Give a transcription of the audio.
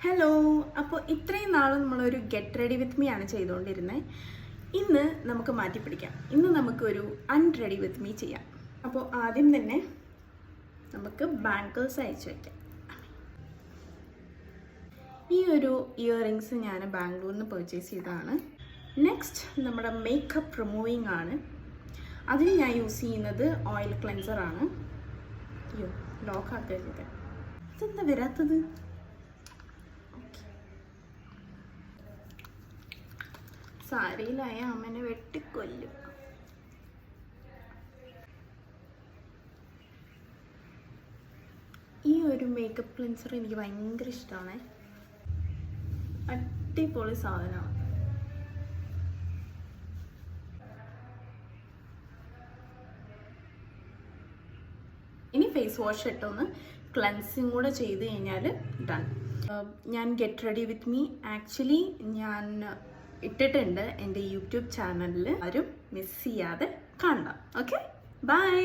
Hello. അപ്പോൾ ഇത്രയും നാളും നമ്മളൊരു ഗെറ്റ് റെഡി വിത്ത് മീ ആണ് ചെയ്തുകൊണ്ടിരുന്നത്. ഇന്ന് നമുക്ക് മാറ്റി പിടിക്കാം. ഇന്ന് നമുക്കൊരു അൺറെഡി വിത്ത് മീ ചെയ്യാം. അപ്പോൾ ആദ്യം തന്നെ നമുക്ക് ബാംഗിൾസ് അയച്ചു വയ്ക്കാം. ഈ ഒരു ഇയറിങ്സ് ഞാൻ ബാംഗ്ലൂരിൽ നിന്ന് പർച്ചേസ് ചെയ്തതാണ്. നെക്സ്റ്റ് നമ്മുടെ മേക്കപ്പ് റിമൂവിങ് ആണ്. അതിന് ഞാൻ യൂസ് ചെയ്യുന്നത് ഓയിൽ ക്ലെൻസറാണ്. അയ്യോ, ലോക്ക് ആക്കരുത്. ഇതെന്താ വരാത്തത്? സാരിയിലായ അമ്മനെ വെട്ടിക്കൊല്ലും. ഈ ഒരു മേക്കപ്പ് ക്ലെൻസർ എനിക്ക് ഭയങ്കര ഇഷ്ടമാണ്. അടിപൊളി സാധനമാണ്. ഇനി ഫേസ് വാഷ് ഇട്ടൊന്ന് ക്ലെൻസിങ് കൂടെ ചെയ്ത് കഴിഞ്ഞാൽ ഡൺ. ഞാൻ get ready with me actually ഞാൻ ഇട്ടിട്ടുണ്ട് എൻ്റെ യൂട്യൂബ് ചാനലിൽ. ആരും മിസ് ചെയ്യാതെ കാണണം. Okay, by.